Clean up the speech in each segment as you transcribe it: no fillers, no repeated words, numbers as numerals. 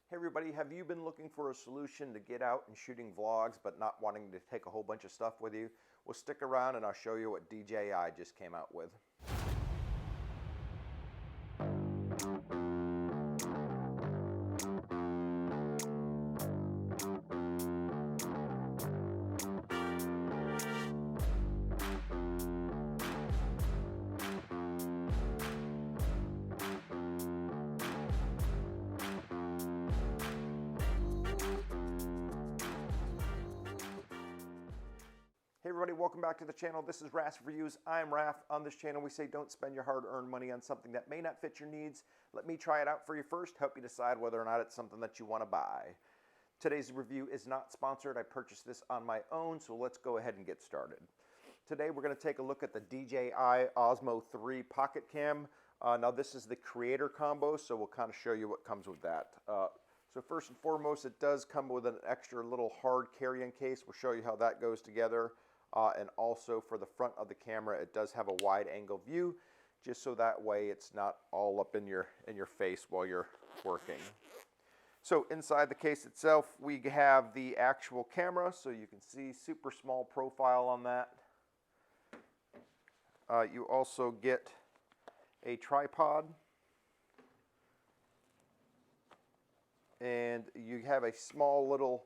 Hey everybody, have you been looking for a solution to get out and shooting vlogs but not wanting to take a whole bunch of stuff with you? Well, stick around and I'll show you what DJI just came out with. Hey everybody, welcome back to the channel. This is Raf Reviews. I'm Raf. On this channel we say don't spend your hard-earned money on something that may not fit your needs. Let me try it out for you first, help you decide whether or not it's something that you want to buy. Today's review is not sponsored. I purchased this on my own, so let's go ahead and get started. Today we're going to take a look at the DJI Osmo 3 Pocket Cam. Now this is the creator combo, so we'll kind of show you what comes with that. So first and foremost, it does come with an extra little hard carrying case. We'll show you how that goes together. And also for the front of the camera, it does have a wide angle view, just so that way it's not all up in your face while you're working. So inside the case itself, we have the actual camera, so you can see super small profile on that. You also get a tripod, and you have a small little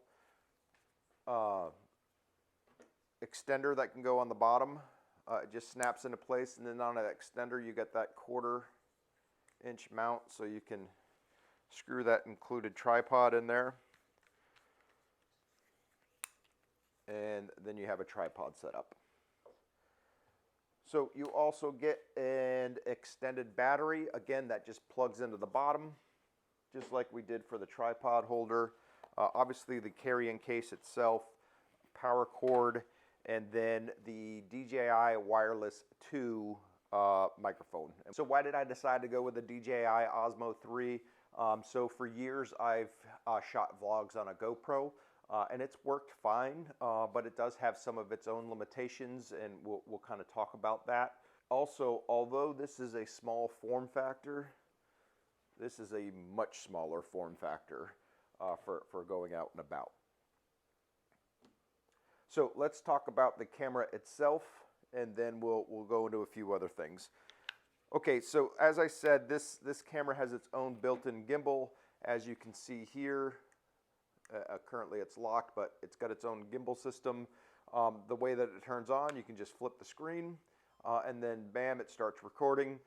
extender that can go on the bottom. It just snaps into place, and then on that extender you get that 1/4 inch mount, so you can screw that included tripod in there, and then you have a tripod set up. So you also get an extended battery. Again, that just plugs into the bottom, just like we did for the tripod holder. Obviously the carrying case itself, power cord, and then the DJI Wireless 2 microphone. So why did I decide to go with the DJI Osmo 3? So for years I've shot vlogs on a GoPro, and it's worked fine, but it does have some of its own limitations, and we'll kind of talk about that. Also, although this is a small form factor, this is a much smaller form factor for going out and about. So let's talk about the camera itself, and then we'll go into a few other things. Okay, so as I said, this camera has its own built-in gimbal. As you can see here, currently it's locked, but it's got its own gimbal system. The way that it turns on, you can just flip the screen, and then bam, it starts recording.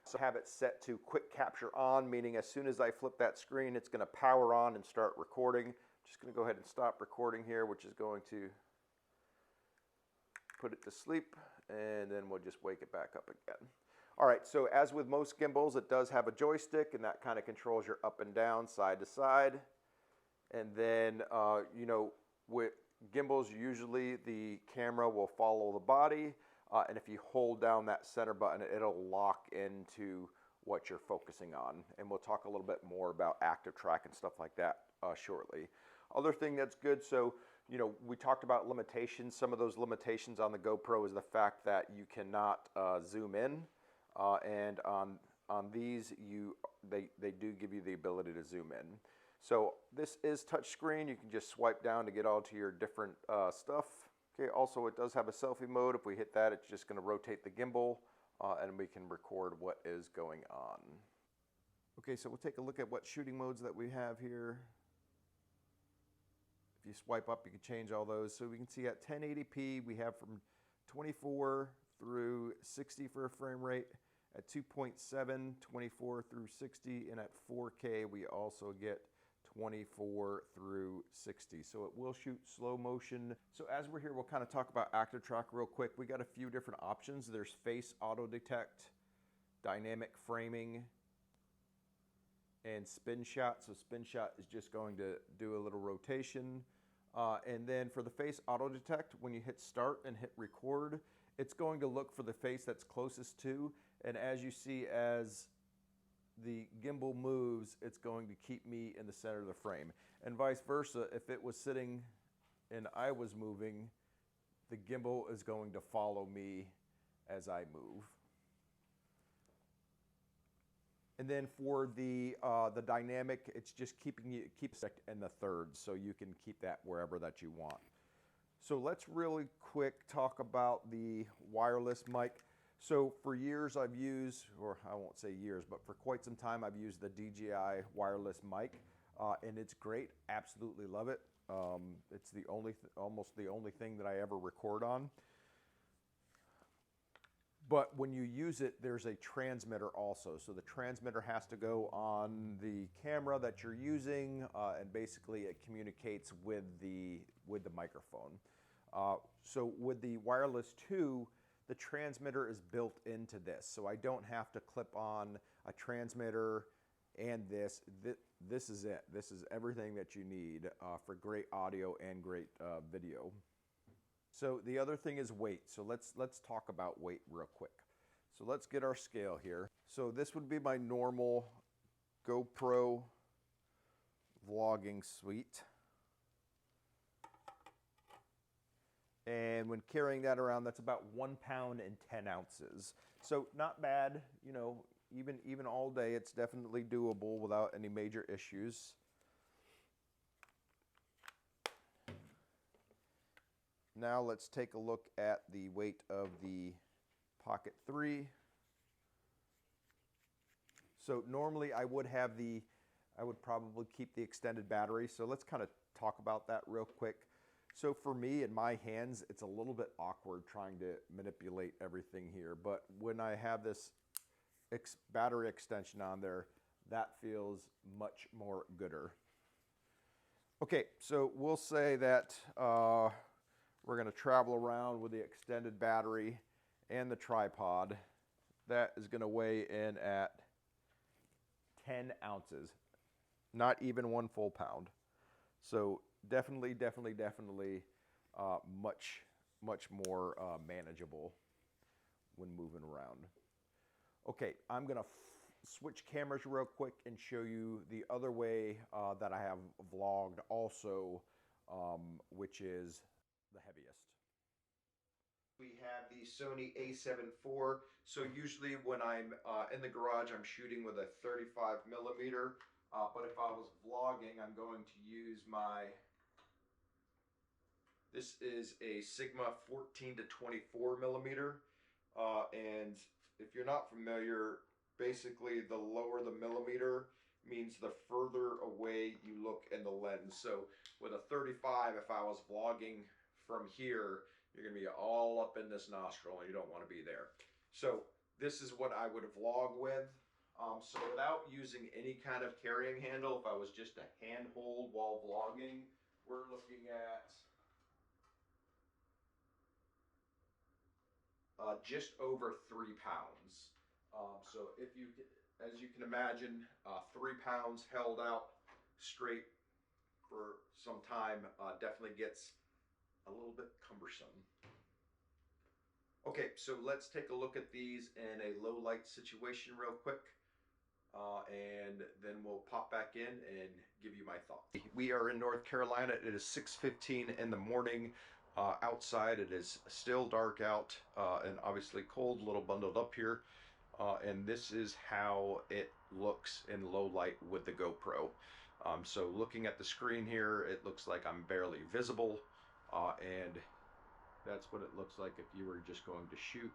So have it set to quick capture on, meaning as soon as I flip that screen, it's going to power on and start recording. I'm just going to go ahead and stop recording here, which is going to put it to sleep, and then we'll just wake it back up again. All right, so as with most gimbals, it does have a joystick, and that kind of controls your up and down, side to side. And then, you know, with gimbals, usually the camera will follow the body, and if you hold down that center button, it'll lock into what you're focusing on. And we'll talk a little bit more about active track and stuff like that shortly. Other thing that's good, so you know, we talked about limitations. Some of those limitations on the GoPro is the fact that you cannot zoom in, and on these they do give you the ability to zoom in. So this is touchscreen. You can just swipe down to get all to your different stuff. Okay. Also, it does have a selfie mode. If we hit that, it's just going to rotate the gimbal, and we can record what is going on. Okay, so we'll take a look at what shooting modes that we have here. If you swipe up, you can change all those. So we can see at 1080p, we have from 24 through 60 for a frame rate. At 2.7, 24 through 60. And at 4K, we also get 24 through 60. So it will shoot slow motion. So as we're here, we'll kind of talk about active track real quick. We got a few different options. There's face auto detect, dynamic framing, and spin shot. So spin shot is just going to do a little rotation. And then for the face auto detect, when you hit start and hit record, it's going to look for the face that's closest to. And as you see, as the gimbal moves, it's going to keep me in the center of the frame. And vice versa, if it was sitting and I was moving, the gimbal is going to follow me as I move. And then for the dynamic, it's just keeps it in the thirds, so you can keep that wherever that you want. So let's really quick talk about the wireless mic. So for years I've used, or I won't say years, but for quite some time I've used the DJI wireless mic, and it's great. Absolutely love it. It's the almost the only thing that I ever record on. But when you use it, there's a transmitter also. So the transmitter has to go on the camera that you're using, and basically it communicates with the microphone. So with the Wireless 2, the transmitter is built into this. So I don't have to clip on a transmitter and this. This is it. This is everything that you need for great audio and great video. So the other thing is weight. So let's talk about weight real quick. So let's get our scale here. So this would be my normal GoPro vlogging suite. And when carrying that around, that's about 1 pound and 10 ounces. So not bad, you know, even all day, it's definitely doable without any major issues. Now let's take a look at the weight of the Pocket 3. So normally I would probably keep the extended battery. So let's kind of talk about that real quick. So for me, in my hands, it's a little bit awkward trying to manipulate everything here. But when I have this battery extension on there, that feels much more gooder. Okay, so we'll say that we're going to travel around with the extended battery and the tripod. That is going to weigh in at 10 ounces, not even 1 full pound. So definitely much more manageable when moving around. Okay, I'm gonna switch cameras real quick and show you the other way that I have vlogged also, which is the heaviest. We have the Sony a7 IV. So usually when I'm in the garage, I'm shooting with a 35 millimeter. But if I was vlogging, I'm going to use this is a Sigma 14 to 24 millimeter. And if you're not familiar, basically the lower the millimeter means the further away you look in the lens. So with a 35, if I was vlogging from here, you're gonna be all up in this nostril and you don't wanna be there. So this is what I would vlog with. So without using any kind of carrying handle, if I was just a handhold while vlogging, we're looking at just over 3 pounds. So as you can imagine, 3 pounds held out straight for some time definitely gets a little bit cumbersome. Okay, so let's take a look at these in a low light situation real quick. And then we'll pop back in and give you my thoughts. We are in North Carolina. It is 6:15 in the morning. Outside it is still dark out and obviously cold, a little bundled up here. And this is how it looks in low light with the GoPro. So looking at the screen here, it looks like I'm barely visible. And that's what it looks like if you were just going to shoot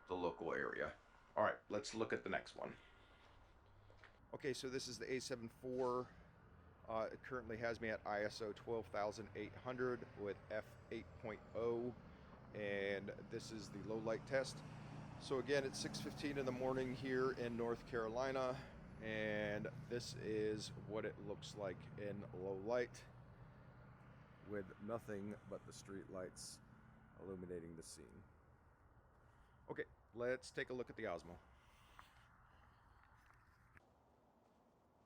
the local area. All right, let's look at the next one. Okay, so this is the a7 IV. It currently has me at ISO 12,800 with f8.0, and this is the low light test. So again, it's 6:15 in the morning here in North Carolina, and this is what it looks like in low light with nothing but the street lights illuminating the scene. Okay, let's take a look at the Osmo.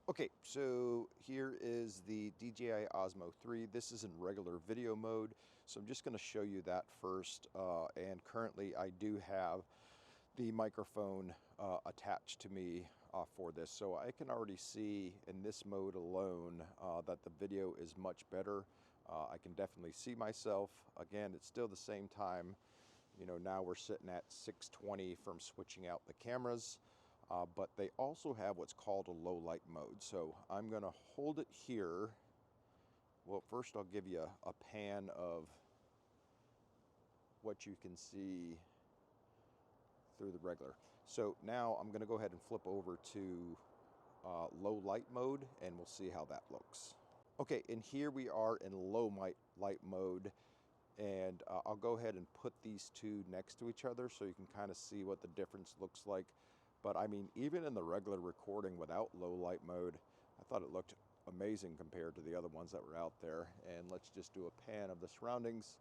Okay, so here is the DJI Osmo 3. This is in regular video mode, so I'm just going to show you that first. And currently I do have the microphone attached to me for this, so I can already see in this mode alone that the video is much better. I can definitely see myself. Again, it's still the same time. You know, now we're sitting at 6:20 from switching out the cameras. but they also have what's called a low light mode. So I'm going to hold it here. Well, first I'll give you a pan of what you can see through the regular. So now I'm going to go ahead and flip over to low light mode, and we'll see how that looks. Okay, and here we are in low light mode, and I'll go ahead and put these two next to each other so you can kind of see what the difference looks like. But I mean, even in the regular recording without low light mode, I thought it looked amazing compared to the other ones that were out there. And let's just do a pan of the surroundings.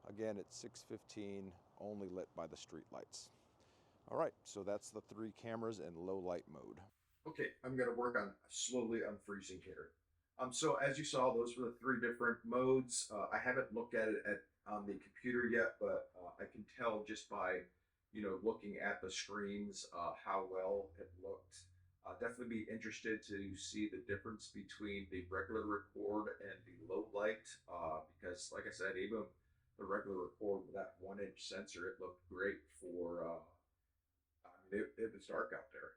Again, it's 6:15, only lit by the street lights. All right, so that's the three cameras in low light mode. Okay, I'm going to work on slowly unfreezing here. So as you saw, those were the three different modes. I haven't looked at it on the computer yet, but I can tell just by, looking at the screens how well it looked. Definitely be interested to see the difference between the regular record and the low light, because like I said, even the regular record with that 1-inch sensor, it looked great for, I mean, it was dark out there.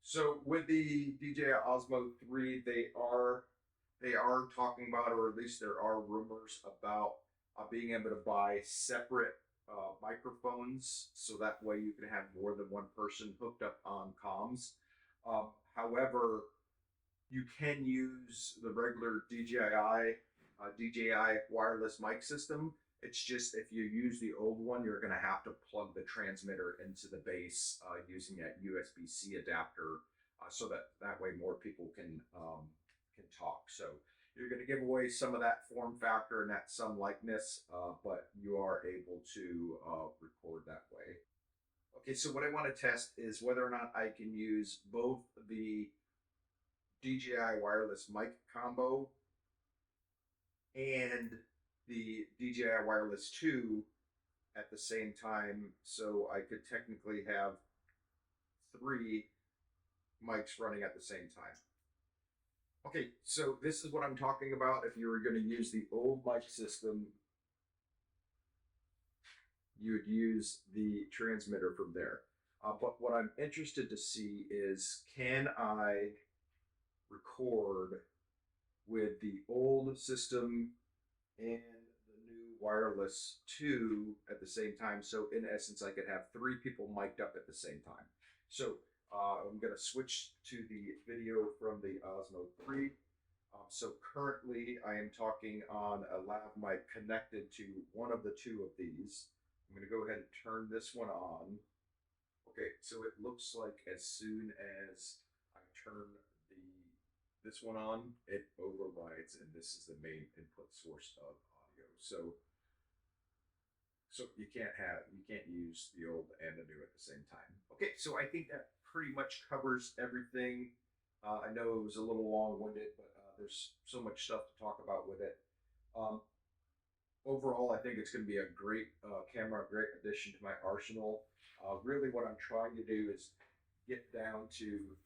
So with the DJI Osmo 3, they are talking about, or at least there are rumors about being able to buy separate microphones, so that way you can have more than one person hooked up on comms. However, you can use the regular DJI wireless mic system. It's just if you use the old one, you're going to have to plug the transmitter into the base using that USB-C adapter, so that way more people can talk. So you're going to give away some of that form factor and that some likeness, but you are able to record that way. Okay, so what I want to test is whether or not I can use both the DJI wireless mic combo and the DJI Wireless 2 at the same time, so I could technically have three mics running at the same time. Okay, so this is what I'm talking about. If you were going to use the old mic system, you would use the transmitter from there. But what I'm interested to see is, can I record with the old system and the new wireless 2 at the same time? So in essence, I could have three people mic'd up at the same time. So I'm going to switch to the video from the Osmo 3. So currently I am talking on a lav mic connected to one of the two of these. I'm going to go ahead and turn this one on. Okay, so it looks like as soon as I turn this one on, it overrides, and this is the main input source of audio. So you can't use the old and the new at the same time. Okay, so I think that pretty much covers everything. I know it was a little long-winded, but there's so much stuff to talk about with it. Overall, I think it's going to be a great camera, a great addition to my arsenal. Really what I'm trying to do is get down to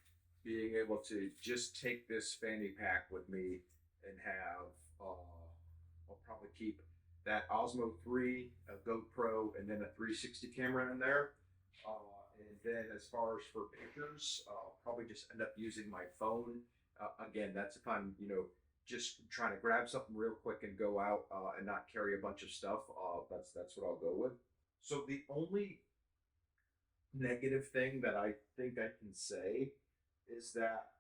being able to just take this fanny pack with me and have, I'll probably keep that Osmo 3, a GoPro, and then a 360 camera in there. And then as far as for pictures, I'll probably just end up using my phone. Again, that's if I'm, just trying to grab something real quick and go out and not carry a bunch of stuff. That's what I'll go with. So the only negative thing that I think I can say is that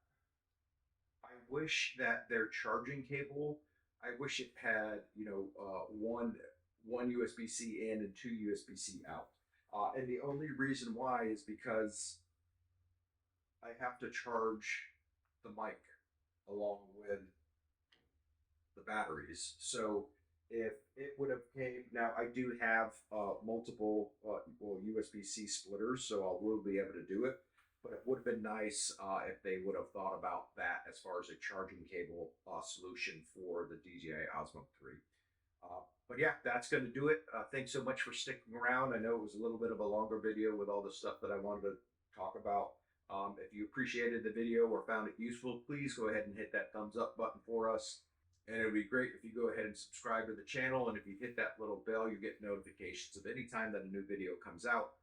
I wish that their charging cable, I wish it had, one USB-C in and two USB-C out. And the only reason why is because I have to charge the mic along with the batteries. So if it would have came, now I do have multiple USB-C splitters, so I will be able to do it. But it would have been nice if they would have thought about that as far as a charging cable solution for the DJI Osmo 3. But yeah, that's going to do it. Thanks so much for sticking around. I know it was a little bit of a longer video with all the stuff that I wanted to talk about. If you appreciated the video or found it useful, please go ahead and hit that thumbs up button for us. And it would be great if you go ahead and subscribe to the channel. And if you hit that little bell, you get notifications of any time that a new video comes out.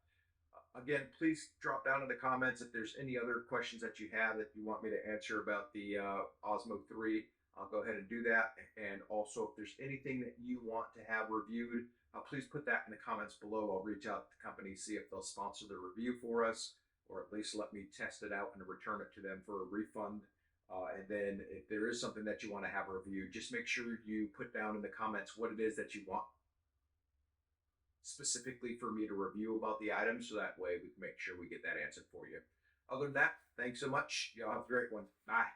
Again, please drop down in the comments if there's any other questions that you have that you want me to answer about the Osmo 3. I'll go ahead and do that. And also, if there's anything that you want to have reviewed, please put that in the comments below. I'll reach out to the company, see if they'll sponsor the review for us, or at least let me test it out and return it to them for a refund. And then if there is something that you want to have reviewed, just make sure you put down in the comments what it is that you want specifically for me to review about the item, so that way we can make sure we get that answered for you. Other than that, thanks so much. Y'all have a great one. Bye.